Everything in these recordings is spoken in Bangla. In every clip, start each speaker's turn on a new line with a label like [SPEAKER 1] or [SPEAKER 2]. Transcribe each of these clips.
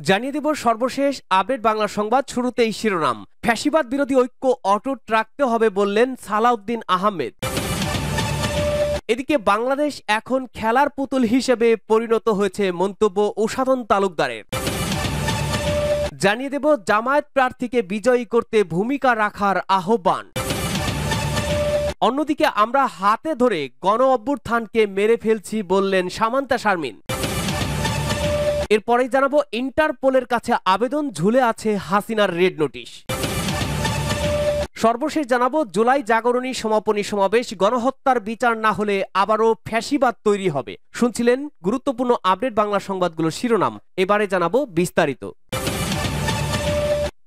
[SPEAKER 1] জানিয়ে দেব সর্বশেষ আপডেট বাংলা সংবাদ। শুরুতেই শিরোনাম। ফ্যাসিবাদ বিরোধী ঐক্য অটুট রাখতে হবে বললেন সালাউদ্দিন আহমেদ। এদিকে বাংলাদেশ এখন খেলার পুতুল হিসেবে পরিণত হয়েছে মন্তব্য উষাদন তালুকদারের। জানিয়ে দেব জামায়াত প্রার্থীকে বিজয়ী করতে ভূমিকা রাখার আহ্বান। অন্যদিকে আমরা হাতে ধরে গণ অভ্যুত্থানকে মেরে ফেলছি বললেন সামান্তা শারমিন। এরপরেই জানাবো ইন্টারপোলের কাছে আবেদন ঝুলে আছে হাসিনার রেড নোটিশ। সর্বশেষ জানাবো জুলাই জাগরণী সমাপনী সমাবেশ, গণহত্যার বিচার না হলে আবারও ফ্যাসিবাদ তৈরি হবে। শুনছিলেন গুরুত্বপূর্ণ আপডেট বাংলা সংবাদগুলোর শিরোনাম। এবারে জানাবো বিস্তারিত।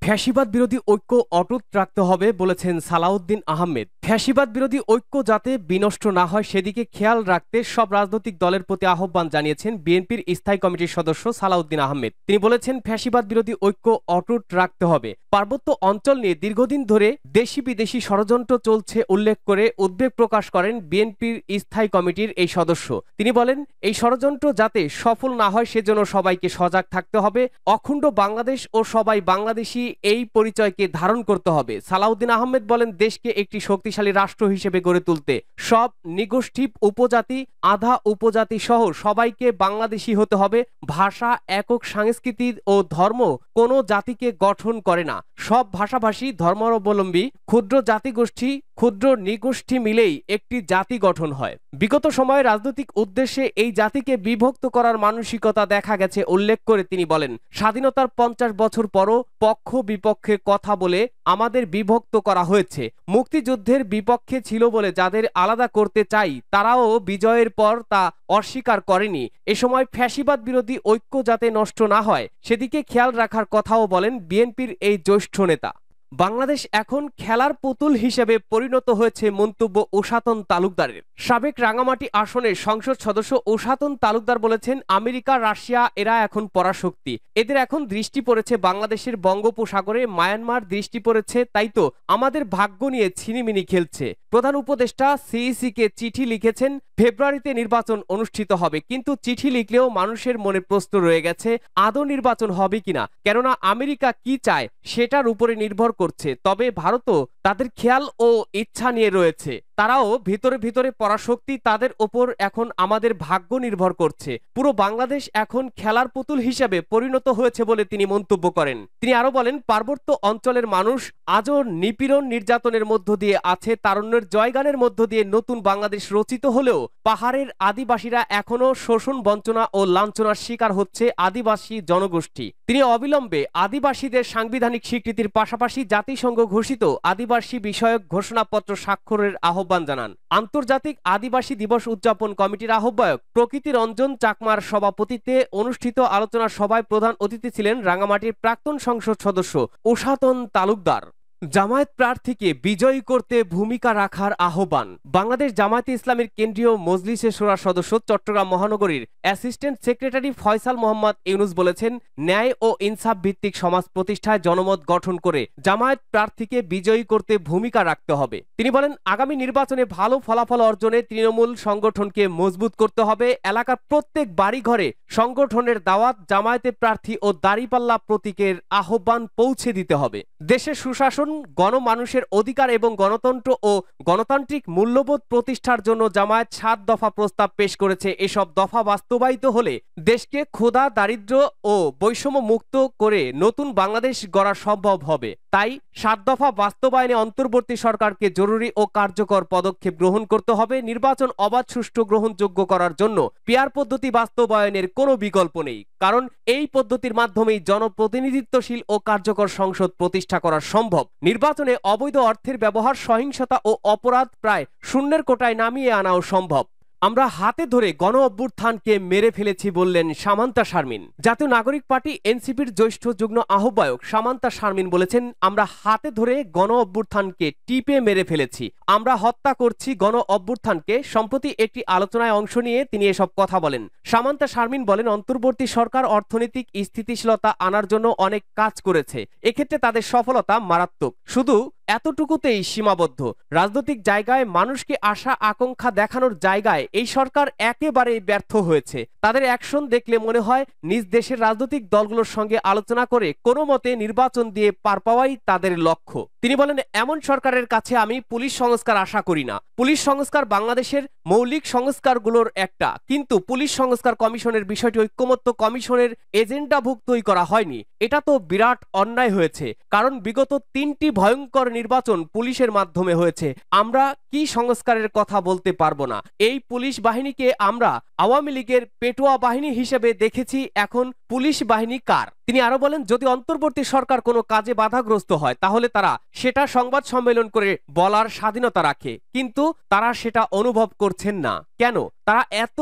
[SPEAKER 1] ফ্যাসিবাদ বিরোধী ঐক্য অটুট রাখতে হবে বলেছেন সালাউদ্দিন আহমেদ। ফ্যাসিবাদ বিরোধী ঐক্য যাতে বিনষ্ট না হয় সেদিকে খেয়াল রাখতে সব রাজনৈতিক দলের প্রতি আহ্বান জানিয়েছেন বিএনপির স্থায়ী কমিটির সদস্য সালাউদ্দিন আহমেদ। তিনি বলেছেন, ফ্যাসিবাদ বিরোধী ঐক্য অটুট রাখতে হবে। পার্বত্য অঞ্চল নিয়ে দীর্ঘদিন ধরে দেশি বিদেশি ষড়যন্ত্র চলছে উল্লেখ করে উদ্বেগ প্রকাশ করেন বিএনপির স্থায়ী কমিটির এই সদস্য। তিনি বলেন, এই ষড়যন্ত্র যাতে সফল না হয় সেজন্য সবাইকে সজাগ থাকতে হবে। অখণ্ড বাংলাদেশ ও সবাই বাংলাদেশি এই পরিচয়কে ধারণ করতে হবে। সালাউদ্দিন আহমেদ বলেন, দেশকে একটি শক্তিশালী রাষ্ট্র হিসেবে গড়ে তুলতে সব নিগোষ্ঠী, উপজাতি, আধা উপজাতি সহ সবাইকে বাংলাদেশি হতে হবে। ভাষা, একক সংস্কৃতি ও ধর্ম কোনো জাতিকে গঠন করে না। সব ভাষাভাষী, ধর্মাবলম্বী, ক্ষুদ্র জাতিগোষ্ঠী, ক্ষুদ্র নিগোষ্ঠী মিলেই একটি জাতি গঠন হয়। বিগত সময়ে রাজনৈতিক উদ্দেশ্যে এই জাতিকে বিভক্ত করার মানসিকতা দেখা গেছে উল্লেখ করে তিনি বলেন, স্বাধীনতার 50 বছর পরও পক্ষ বিপক্ষে কথা বলে আমাদের বিভক্ত করা হয়েছে। মুক্তিযুদ্ধের বিপক্ষে ছিল বলে যাদের আলাদা করতে চাই তারাও বিজয়ের পর তা অস্বীকার করেনি। এ সময় ফ্যাসিবাদ বিরোধী ঐক্য যাতে নষ্ট না হয় সেদিকে খেয়াল রাখার কথাও বলেন বিএনপির এই জ্যেষ্ঠ নেতা। বাংলাদেশ এখন খেলার পুতুল হিসেবে পরিণত হয়েছে মন্তব্য উষাদন তালুকদারের। সাবেক রাঙামাটি আসনের সংসদ সদস্য উষাদন তালুকদার বলেছেন, আমেরিকা, রাশিয়া এরা এখন পরাশক্তি। এদের এখন দৃষ্টি পড়েছে বাংলাদেশের বঙ্গোপসাগরে, মায়ানমার দৃষ্টি পড়েছে, তাই তো আমাদের ভাগ্য নিয়ে ছিনিমিনি খেলছে। প্রধান উপদেষ্টা সিইসি কে চিঠি লিখেছেন, ফেব্রুয়ারিতে নির্বাচন অনুষ্ঠিত হবে, কিন্তু চিঠি লিখলেও মানুষের মনে প্রশ্ন রয়ে গেছে আদৌ নির্বাচন হবে কিনা। কেননা আমেরিকা কি চায় সেটার উপরে নির্ভর করছে। তবে ভারতও তাদের খেয়াল ও ইচ্ছা নিয়ে রয়েছে। তারাও ভিতরে ভিতরে পরাশক্তি, তাদের ওপর এখন আমাদের ভাগ্য নির্ভর করছে। পুরো বাংলাদেশ এখন খেলার পুতুল হিসেবে পরিণত হয়েছে বলে তিনি মন্তব্য করেন। তিনি আরো বলেন, পার্বত্য অঞ্চলের মানুষ আজও নিপীড়ন নির্যাতনের মধ্য দিয়ে আছে। তারুণ্যের জয়গানের মধ্য দিয়ে নতুন বাংলাদেশ রচিত হলেও পাহাড়ের আদিবাসীরা এখনো শোষণ, বঞ্চনা ও লাঞ্ছনার শিকার হচ্ছে আদিবাসী জনগোষ্ঠী। তিনি অবিলম্বে আদিবাসীদের সাংবিধানিক স্বীকৃতির পাশাপাশি জাতিসংঘ ঘোষিত আদিবাসী বিষয়ক ঘোষণাপত্র স্বাক্ষরের আহ্বান জানান। আন্তর্জাতিক আদিবাসী দিবস উদযাপন কমিটির আহ্বায়ক প্রকৃতি রঞ্জন চাকমার সভাপতিত্বে অনুষ্ঠিত আলোচনা সভায় প্রধান অতিথি ছিলেন রাঙামাটির প্রাক্তন সংসদ সদস্য উষাদন তালুকদার। জামায়াত প্রার্থীকে বিজয়ী করতে ভূমিকা রাখার আহ্বান। বাংলাদেশ জামায়াতে ইসলামীর কেন্দ্রীয় মজলিসে শূরা সদস্য, চট্টগ্রাম মহানগরীর অ্যাসিস্ট্যান্ট সেক্রেটারি ফয়সাল মোহাম্মদ ইউনুস বলেছেন, ন্যায় ও ইনসাফ ভিত্তিক সমাজ প্রতিষ্ঠায় জনমত গঠন করে জামায়াত প্রার্থীকে বিজয়ী করতে ভূমিকা রাখতে হবে। তিনি বলেন, আগামী নির্বাচনে ভালো ফলাফল অর্জনে তৃণমূল সংগঠনকে মজবুত করতে হবে। এলাকার প্রত্যেক বাড়িঘরে সংগঠনের দাওয়াত, জামায়াতের প্রার্থী ও দাঁড়িপাল্লা প্রতীকের আহ্বান পৌঁছে দিতে হবে। দেশের সুশাসন, গণমানুষের অধিকার এবং গণতন্ত্র ও গণতান্ত্রিক মূল্যবোধ প্রতিষ্ঠার জন্য জামায়াত 7 দফা প্রস্তাব পেশ করেছে। এসব দফা বাস্তবায়িত হলে দেশকে ক্ষুধা, দারিদ্র্য ও বৈষম্য মুক্ত করে নতুন বাংলাদেশ গড়া সম্ভব হবে। তাই 7 দফা বাস্তবায়নে অন্তর্বর্তী সরকারকে জরুরি ও কার্যকর পদক্ষেপ গ্রহণ করতে হবে। নির্বাচন অবাধ, সুষ্ঠু, গ্রহণযোগ্য করার জন্য পিয়ার পদ্ধতি বাস্তবায়নের কোনো বিকল্প নেই, কারণ এই পদ্ধতির মাধ্যমেই জনপ্রতিনিধিত্বশীল ও কার্যকর সংসদ প্রতিষ্ঠা করা সম্ভব। নির্বাচনে অবৈধ অর্থের ব্যবহার, সহিংসতা ও অপরাধ প্রায় শূন্যের কোটায় নামিয়ে আনাও সম্ভব। আমরা হাতে ধরে গণ অভ্যুত্থানকে মেরে ফেলেছি বললেন সামান্তা শারমিন। জাতীয় নাগরিক পার্টি এনসিপির জ্যেষ্ঠ যুগ্ম আহ্বায়ক সামান্তা শারমিন বলেছেন, আমরা হাতে ধরে গণ অভ্যুত্থানকে টিপে মেরে ফেলেছি, আমরা হত্যা করছি গণ অভ্যুত্থানকে। সম্প্রতি একটি আলোচনায় অংশ নিয়ে তিনি এসব কথা বলেন। সামান্তা শারমিন বলেন, অন্তর্বর্তী সরকার অর্থনৈতিক স্থিতিশীলতা আনার জন্য অনেক কাজ করেছে। এক্ষেত্রে তাদের সফলতা মারাত্মক। শুধু এতটুকুতেই সীমাবদ্ধ। রাজনৈতিক জায়গায় মানুষকে আশা আকাঙ্ক্ষা দেখানোর জায়গায় এই সরকার একেবারেই ব্যর্থ হয়েছে। তাদের অ্যাকশন দেখলে মনে হয় নিজ দেশের রাজনৈতিক দলগুলোর সঙ্গে আলোচনা করে কোনো মতে নির্বাচন দিয়ে পার পাওয়াই তাদের লক্ষ্য। তিনি বলেন, এমন সরকারের কাছে আমি পুলিশ সংস্কার আশা করি না। পুলিশ সংস্কার বাংলাদেশের মৌলিক সংস্কারগুলোর একটা, কিন্তু পুলিশ সংস্কার কমিশনের বিষয়টি ঐক্যমত্য কমিশনের এজেন্ডাভুক্তই করা হয়নি। এটা তো বিরাট অন্যায় হয়েছে, কারণ বিগত 3টি ভয়ঙ্কর নির্বাচন পুলিশের মাধ্যমে হয়েছে। আমরা কি সংস্কারের কথা বলতে পারবো না? এই পুলিশ বাহিনীকে আমরা আওয়ামী লীগের পেটোয়া বাহিনী হিসেবে দেখেছি, এখন পুলিশ বাহিনী কার? তিনি আরো বলেন, যদি অন্তর্বর্তী সরকার কোনো কাজে বাধাগ্রস্ত হয় তাহলে তারা সেটা সংবাদ সম্মেলন করে বলার স্বাধীনতা রাখে, কিন্তু তারা সেটা অনুভব করছেন না। কেন তারা এত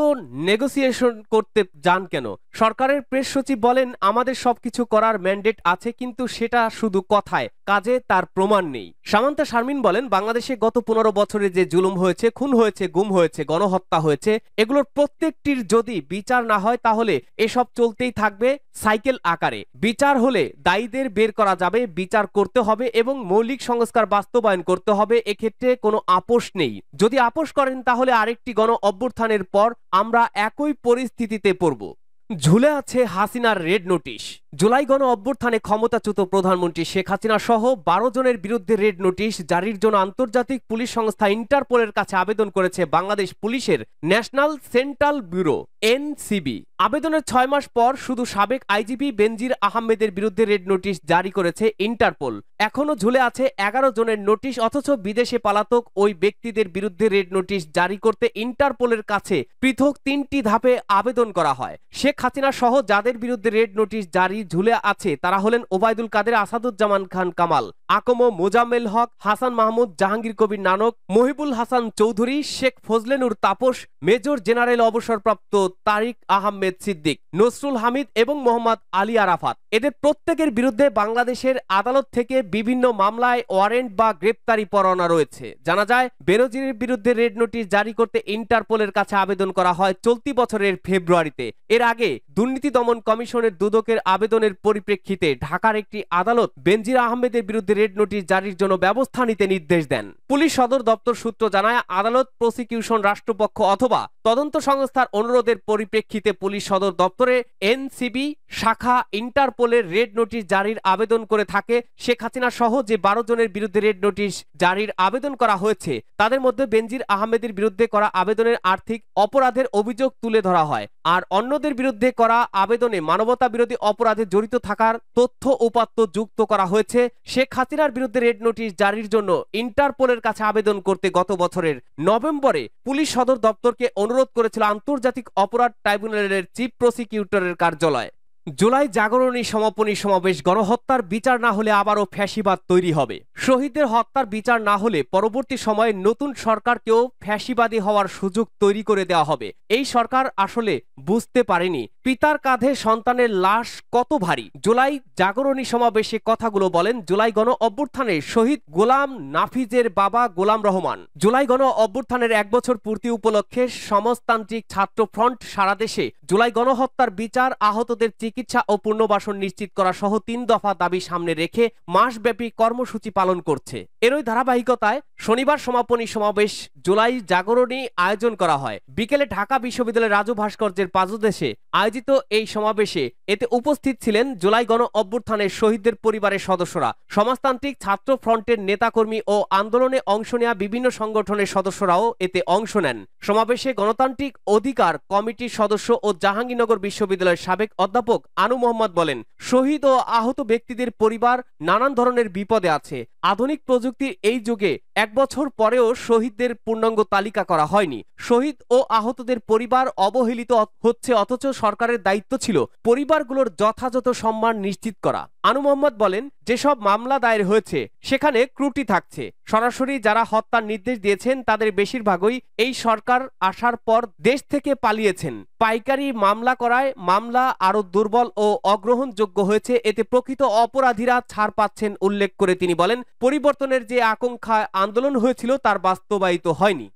[SPEAKER 1] নেগোসিয়েশন করতে যান কেন? সরকারের প্রেস সচিব বলেন, আমাদের সবকিছু করার ম্যান্ডেট আছে, কিন্তু সেটা শুধু কথায়, কাজে তার প্রমাণ নেই। সামান্তা শারমিন বলেন, বাংলাদেশে গত 15 বছরে যে জুলুম হয়েছে, খুন হয়েছে, গুম হয়েছে, গণহত্যা হয়েছে, এগুলোর প্রত্যেকটির যদি বিচার না হয় তাহলে এসব চলতেই থাকবে সাইকেল আকারে। বিচার হলে দায়ীদের বের করা যাবে, বিচার করতে হবে এবং মৌলিক সংস্কার বাস্তবায়ন করতে হবে। এক্ষেত্রে কোনো আপোষ নেই। যদি আপোষ করেন তাহলে আরেকটি গণ অভ্যুত্থানের পর আমরা একই পরিস্থিতিতে পড়ব। ঝুলে আছে হাসিনার রেড নোটিশ। জুলাই গণ অভ্যুত্থানে ক্ষমতাচ্যুত প্রধানমন্ত্রী শেখ হাসিনা সহ 12 জনের বিরুদ্ধে রেড নোটিশ জারির জন্য আন্তর্জাতিক পুলিশ সংস্থা ইন্টারপোলের কাছে আবেদন করেছে বাংলাদেশ পুলিশের ন্যাশনাল সেন্ট্রাল ব্যুরো এনসিবি। আবেদনের 6 মাস পর শুধু সাবেক আইজিপি বেনজির আহমেদের বিরুদ্ধে রেড নোটিশ জারি করেছে ইন্টারপোল। এখনো ঝুলে আছে 11 জনের নোটিশ, অথচ বিদেশে পলাতক ওই ব্যক্তিদের বিরুদ্ধে রেড নোটিশ জারি করতে ইন্টারপোলের কাছে পৃথক 3টি ধাপে আবেদন করা হয়। শেখ হাসিনা সহ যাদের বিরুদ্ধে রেড নোটিশ জারি ঝুলে আছে তারা হলেন ওবায়দুল কাদের, আসাদুজ্জামান খান কামাল, আকম মোজাম্মেল হক, হাসান মাহমুদ, জাহাঙ্গীর কবির নানক, মহিবুল হাসান চৌধুরী, শেখ ফজলেনুর তাপস, মেজর জেনারেল অবসরপ্রাপ্ত তারিক আহমেদ সিদ্দিক, নসরুল হামিদ এবং মোহাম্মদ আলী আরাফাত। এদের প্রত্যেকের বিরুদ্ধে বাংলাদেশের আদালত থেকে বিভিন্ন মামলায় ওয়ারেন্ট বা গ্রেপ্তারি পরোয়ানা রয়েছে। জানা যায়, বেনজিরের বিরুদ্ধে রেড নোটিশ জারি করতে ইন্টারপোলের কাছে আবেদন করা হয় চলতি বছরের ফেব্রুয়ারিতে। এর আগে দুর্নীতি দমন কমিশনের দুদকের আবেদনের পরিপ্রেক্ষিতে ঢাকার একটি আদালত বেনজির আহমেদের বিরুদ্ধে রেড নোটিশ জারির জন্য ব্যবস্থা নিতে নির্দেশ দেন। পুলিশ সদর দপ্তর সূত্র জানায়, আদালত প্রসিকিউশন রাষ্ট্রপক্ষ অথবা তদন্ত সংস্থার অনুরোধের পরিপ্রেক্ষিতে পুলিশ সদর দপ্তরে এনসিবি শাখা ইন্টারপোলের রেড নোটিশ জারির আবেদন করে থাকে। শেখ হাসিনা সহ যে 12 জনের বিরুদ্ধে রেড নোটিশ জারির আবেদন করা হয়েছে তাদের মধ্যে বেনজির আহমেদের বিরুদ্ধে করা আবেদনের আর্থিক অপরাধের অভিযোগ তুলে ধরা হয়, আর অন্যদের বিরুদ্ধে করা আবেদনে মানবতা বিরোধী অপরাধে জড়িত থাকার তথ্য উপাত্ত যুক্ত করা হয়েছে। শেখ হাসিনার বিরুদ্ধে রেড নোটিশ জারির জন্য ইন্টারপোলের কাছে আবেদন করতে গত বছরের নভেম্বরে পুলিশ সদর দপ্তরকে অনুরোধ করেছিল আন্তর্জাতিক অপরাধ ট্রাইব্যুনালের চিফ প্রসিকিউটরের কার্যালয়। জুলাই জাগরণী সমাপনী সমাবেশ, গণহত্যার বিচার না হলে আবারও ফ্যাসিবাদ তৈরি হবে। শহীদদের হত্যার বিচার না হলে পরবর্তী সময়ে নতুন সরকারকেও ফ্যাসিবাদী হওয়ার সুযোগ তৈরি করে দেওয়া হবে। এই সরকার আসলে বুঝতে পারেনি পিতার কাঁধে সন্তানের লাশ কত ভারী। জুলাই জাগরণী সমাবেশে কথাগুলো বলেন জুলাই গণ অভ্যুত্থানে শহীদ গোলাম নাফিজের বাবা গোলাম রহমান। জুলাই গণ অভ্যুত্থানের 1 বছর পূর্তি উপলক্ষে সমাজতান্ত্রিক ছাত্র ফ্রন্ট সারা দেশে জুলাই গণহত্যার বিচার, আহতদের চিকিৎসা ও পুনর্বাসন নিশ্চিত করা সহ 3 দফা দাবি সামনে রেখে মাসব্যাপী কর্মসূচি পালন করছে। এরই ধারাবাহিকতায় শনিবার সমাপনী সমাবেশ জুলাই জাগরণী আয়োজন করা হয়। বিকেলে ঢাকা বিশ্ববিদ্যালয়ের রাজু ভাস্কর্যের পাদদেশে আয়োজিত এই সমাবেশে এতে উপস্থিত ছিলেন জুলাই গণ অভ্যুত্থানের শহীদদের পরিবারের সদস্যরা, সমাজতান্ত্রিক ছাত্র ফ্রন্টের নেতাকর্মী ও আন্দোলনে অংশ নেওয়া বিভিন্ন সংগঠনের সদস্যরাও এতে অংশ নেন। সমাবেশে গণতান্ত্রিক অধিকার কমিটির সদস্য ও জাহাঙ্গীরনগর বিশ্ববিদ্যালয়ের সাবেক অধ্যাপক আনু মোহাম্মদ বলেন, শহীদ ও আহত ব্যক্তিদের পরিবার নানান ধরনের বিপদে আছে। আধুনিক প্রযুক্তির এই যুগে 1 বছর পরেও শহীদদের পূর্ণাঙ্গ তালিকা করা হয়নি। শহীদ ও আহতদের পরিবার অবহেলিত হচ্ছে, অথচ সরকারের দায়িত্ব ছিল পরিবারগুলোর যথাযথ সম্মান নিশ্চিত করা। আনু মোহাম্মদ বলেন, যেসব মামলা দায়ের হয়েছে সেখানে ত্রুটি থাকছে। সরাসরি যারা হত্যার নির্দেশ দিয়েছেন তাদের বেশিরভাগই এই সরকার আসার পর দেশ থেকে পালিয়েছেন। পাইকারি মামলা করায় মামলা আরো দুর্বল ও অগ্রহণযোগ্য হয়েছে, এতে প্রকৃত অপরাধীরা ছাড় পাচ্ছেন উল্লেখ করে তিনি বলেন, পরিবর্তনের যে আকাঙ্ক্ষায় আন্দোলন হয়েছিল তার বাস্তবায়িত হয়নি।